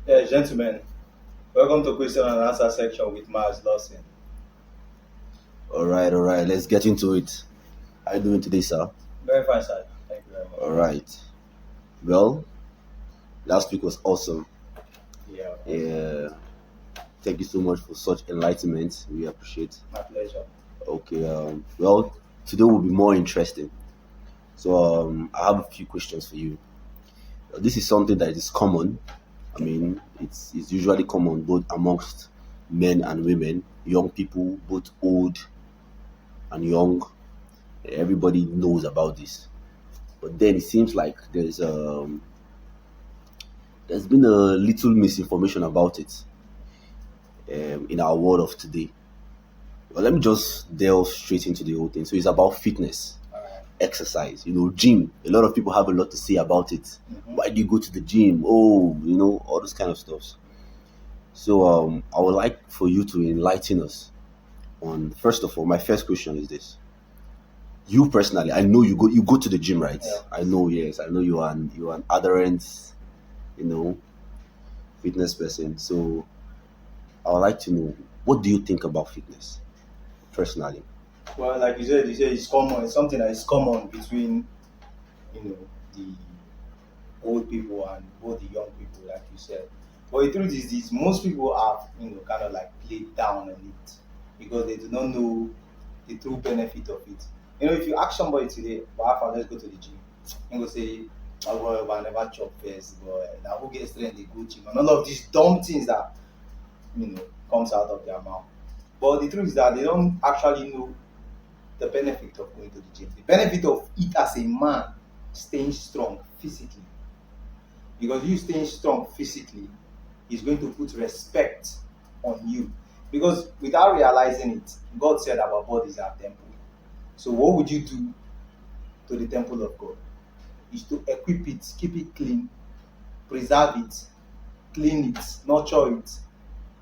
Yeah, gentlemen, welcome to question and answer section with Myles Lawson. All right. Let's get into it. How you doing today, sir? Very fine, sir. Thank you very much. All right. Well, last week was awesome. Yeah, Yeah. Thank you so much for such enlightenment. We appreciate. my pleasure. Okay. Well, today will be more interesting. So, I have a few questions for you. This is something that is common. I mean, it's usually common both amongst men and women, young people, both old and young. Everybody knows about this. But then it seems like there's been a little misinformation about it in our world of today. Well, let me just delve straight into the whole thing. So it's about fitness, All right. exercise, gym. A lot of people have a lot to say about it. Mm-hmm. Why do you go to the gym? Oh, all those kind of stuff. So I would like for you to enlighten us on, first of all, my first question is this. You personally, I know you go to the gym, right? Yeah. I know, yes, I know you are an adherent, you know, fitness person. So I would like to know, what do you think about fitness personally? Well, like you said it's common. It's something that is common between the old people and both the young people, like you said. But the truth is this: most people have kind of like played down on it because they do not know the true benefit of it. If you ask somebody today, well, Alpha, let's go to the gym, he will say, oh, well, I never chop first, but now who gets strength, they go gym, and all of these dumb things that comes out of their mouth. But the truth is that they don't actually know the benefit of going to the gym, the benefit of it as a man staying strong physically. Because you staying strong physically is going to put respect on you. Because without realizing it, God said our bodies are temple. So what would you do to the temple of God? Is to equip it, keep it clean, preserve it, clean it, nurture it,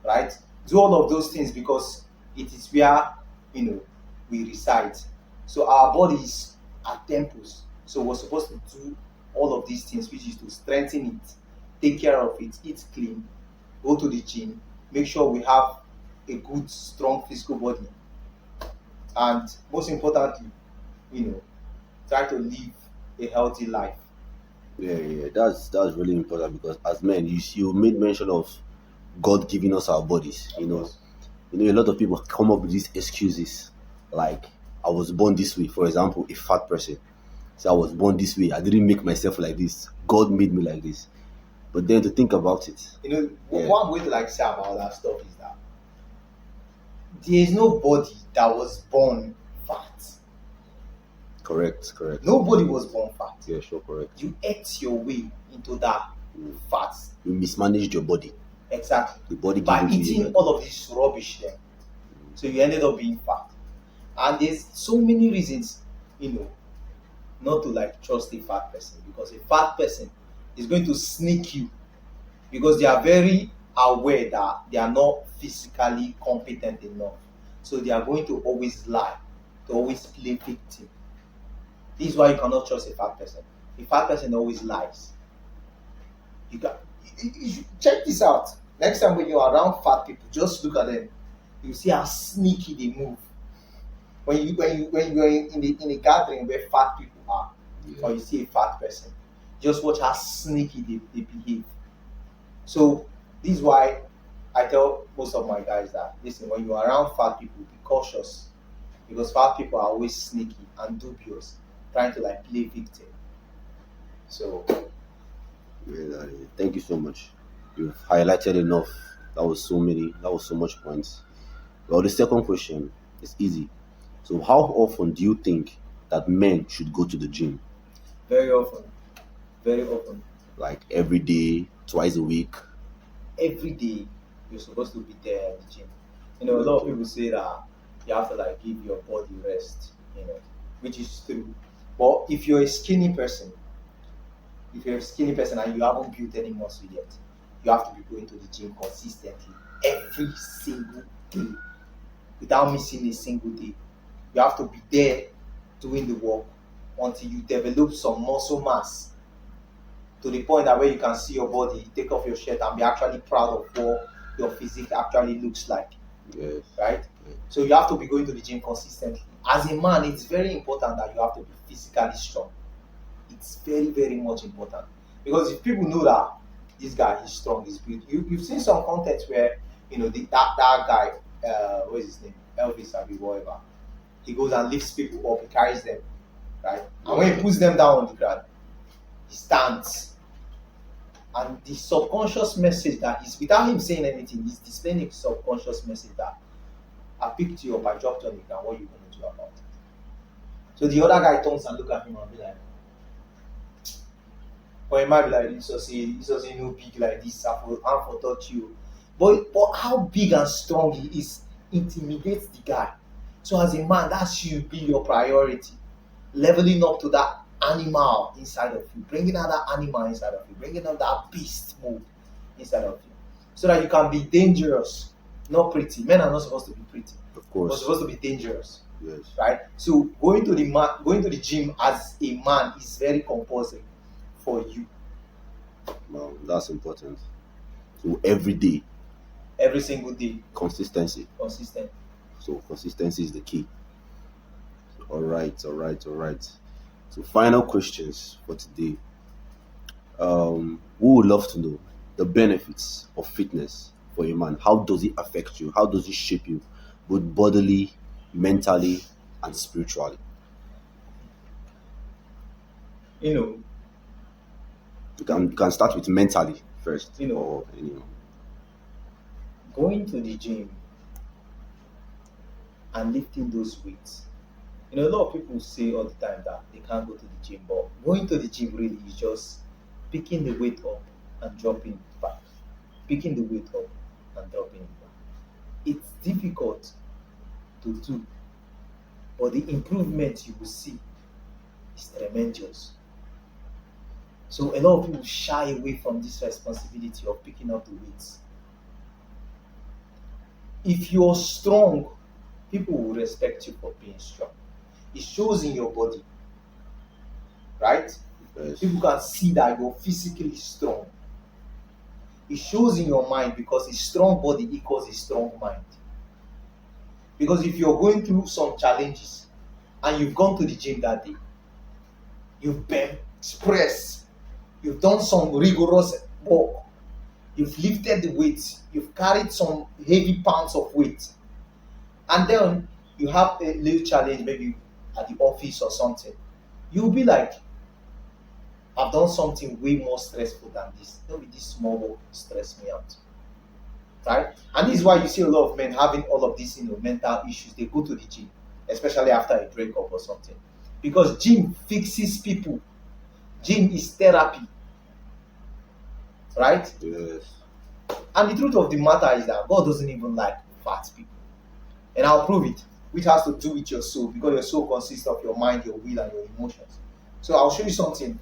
right? Do all of those things because it is where we reside. So our bodies are temples. So we're supposed to do all of these things, which is to strengthen it, take care of it, eat clean, go to the gym, make sure we have a good, strong physical body, and most importantly, you know, try to live a healthy life. Yeah. That's really important because as men, you made mention of God giving us our bodies. Of course. A lot of people come up with these excuses, like I was born this way. For example, a fat person, say I was born this way. I didn't make myself like this. God made me like this. But then to think about it, yeah, What I'm going to like say about that stuff is that there is nobody that was born fat. correct. Nobody was born fat. Yeah, sure, correct. You ate your way into that fat. You mismanaged your body. Exactly. The body By giving to you. eating all of this rubbish then. So you ended up being fat. And there's so many reasons, not to like trust a fat person, because a fat person is going to sneak you because they are very aware that they are not physically competent enough. So they are going to always lie, to always play victim. This is why you cannot trust a fat person. A fat person always lies. You can you should check this out. Next time when you're around fat people, just look at them. You see how sneaky they move. When you're in a gathering where fat people are, or you see a fat person, just watch how sneaky they behave. So this is why I tell most of my guys that listen, when you're around fat people, be cautious because fat people are always sneaky and dubious, trying to like play victim. So Yeah, thank you so much. You've highlighted enough. That was so much points. Well, the second question is easy. So how often do you think that men should go to the gym? very often, very often, Like every day, twice a week? every day you're supposed to be there at the gym. A lot of people say that you have to like give your body rest, which is true. But if you're a skinny person and you haven't built any muscle yet, you have to be going to the gym consistently every single day without missing a single day. You have to be there doing the work until you develop some muscle mass to the point that where you can see your body, take off your shirt and be actually proud of what your physique actually looks like, Yes. right? Yes. So you have to be going to the gym consistently. As a man, it's very important that you have to be physically strong. It's very, very much important. Because if people know that this guy is strong, is good, you've seen some content where, that guy, what is his name? Elvis, or whatever. He goes and lifts people up, he carries them, right? And when he puts them down on the ground, he stands. And the subconscious message that he's, without him saying anything, he's displaying a subconscious message that I picked you up, I dropped you on the ground, what are you going to do about it? So the other guy turns and look at him and be like, or he might be like, this was no big like this, I'm for touch you. But how big and strong he is intimidates the guy. So as a man, that should be your priority. Leveling up to that animal inside of you, bringing out that animal inside of you, bringing out that beast mode inside of you, so that you can be dangerous, not pretty. Men are not supposed to be pretty. Of course. They're supposed to be dangerous. Yes. Right? So going to the gym as a man is very compulsory for you. Wow, that's important. So every day. Every single day. Consistency. Consistent. So consistency is the key. All right. So final questions for today. We would love to know the benefits of fitness for a man. How does it affect you? How does it shape you, both bodily, mentally, and spiritually? You can start with mentally first. Going to the gym and lifting those weights. A lot of people say all the time that they can't go to the gym, but going to the gym really is just picking the weight up and dropping it back. Picking the weight up and dropping it back. It's difficult to do, but the improvement you will see is tremendous. So a lot of people shy away from this responsibility of picking up the weights. If you're strong, people will respect you for being strong. It shows in your body, right? Yes. People can see that you're physically strong. It shows in your mind, because a strong body equals a strong mind. Because if you're going through some challenges and you've gone to the gym that day, you've bench press, you've done some rigorous work, you've lifted the weights, you've carried some heavy pounds of weight, and then you have a little challenge maybe at the office or something, you'll be like, I've done something way more stressful than this. Maybe this small work stress me out. Right? And this is why you see a lot of men having all of these mental issues. They go to the gym, especially after a breakup or something. Because gym fixes people. Gym is therapy. Right? Yes. And the truth of the matter is that God doesn't even like fat people. And I'll prove it, which has to do with your soul, because your soul consists of your mind, your will, and your emotions. So I'll show you something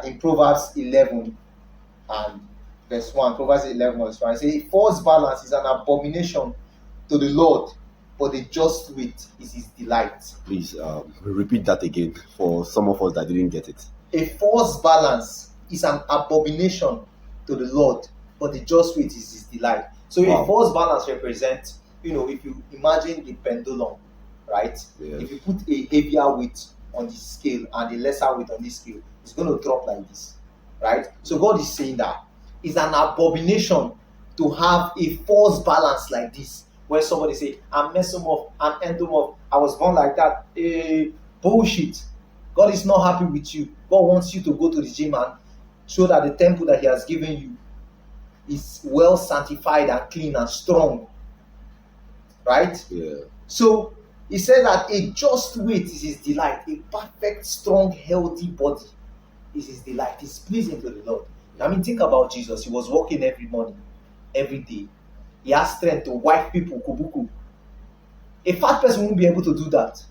in Proverbs 11 and verse 1. Proverbs 11 verse 1. It says, false balance is an abomination to the Lord, but the just weight is his delight. Please repeat that again for some of us that didn't get it. A false balance is an abomination to the Lord, but the just weight is his delight. So a false balance represents, if you imagine the pendulum, right? Yes. If you put a heavier weight on the scale and a lesser weight on this scale, it's going to drop like this, right? So God is saying that it's an abomination to have a false balance like this, where somebody say, I'm messing up, I'm ending up, I was born like that. Bullshit. God is not happy with you. God wants you to go to the gym and show that the temple that he has given you is well sanctified and clean and strong, right? Yeah. So he said that a just weight is his delight. A perfect, strong, healthy body is his delight. It's pleasing to the Lord. I mean, think about Jesus. He was walking every morning, every day. He has strength to wipe people, kubuku. A fat person won't be able to do that.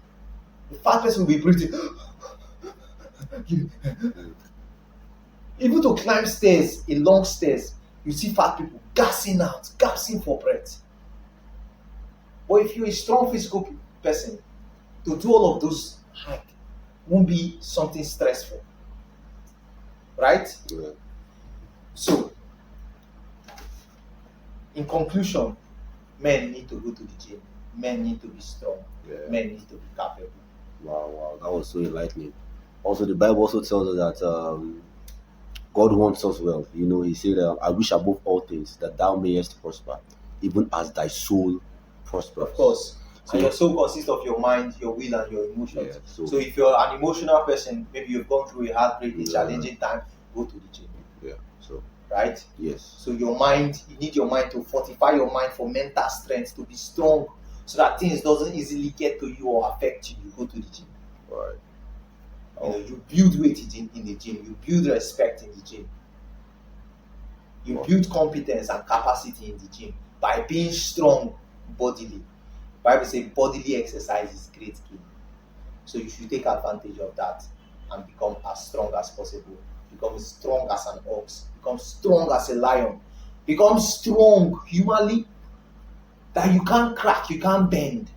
A fat person will be breathing. Even to climb stairs, a long stairs, you see fat people gasping out, gasping for breath. But if you're a strong physical person, to do all of those hike won't be something stressful. right? Yeah. So, in conclusion, men need to go to the gym. Men need to be strong. Yeah. Men need to be capable. Wow, that was so enlightening. Also, the Bible also tells us that God wants us well. You know, He said, "I wish above all things that thou mayest prosper, even as thy soul prospers." Of course. So, And your soul consists of your mind, your will, and your emotions. yeah, So if you're an emotional person, maybe you've gone through a heartbreak, a Yeah. challenging time, go to the gym. yeah. So, Right? yes. So your mind, you need your mind to fortify your mind for mental strength, to be strong, so that things doesn't easily get to you or affect you. You go to the gym. All right. You know, you build weight in the gym, you build respect in the gym, you build competence and capacity in the gym by being strong bodily. Bible says bodily exercise is great gain. So you should take advantage of that and become as strong as possible. Become strong as an ox. Become strong as a lion. Become strong humanly that you can't crack, you can't bend.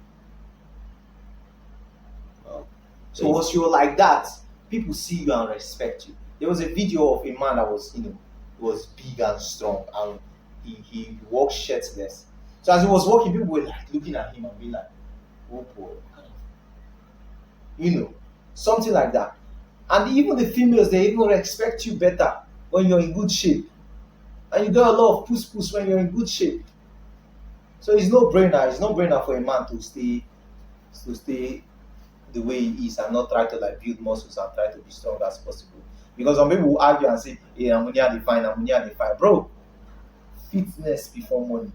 Wow. So once you're like that, people see you and respect you. There was a video of a man that was, was big and strong, and he walked shirtless. So as he was walking, people were like looking at him and being like, "Oh boy," something like that. And even the females, they even respect you better when you're in good shape, and you get a lot of puss when you're in good shape. So it's no brainer. It's no brainer for a man to stay the way he is and not try to like build muscles and try to be strong as possible. Because some people will argue and say, "Hey, I'm only at the fine, bro. Fitness before money.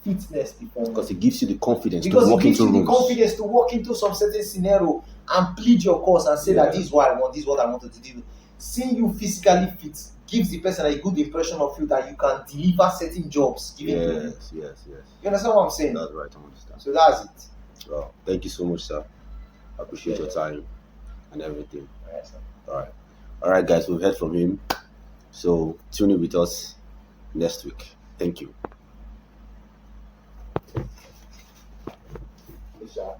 Fitness before money. Because it gives you the confidence Because to walk it gives into you rooms. the confidence to walk into some certain scenario and plead your cause and say that this is what I want, this is what I want to do. Seeing you physically fit gives the person a good impression of you that you can deliver certain jobs. Yes. You understand what I'm saying? That's right, I understand. So that's it. Well, thank you so much, sir. I appreciate your time and everything. Yes, sir. All right, guys, we've heard from him. So tune in with us next week. Thank you. Good job.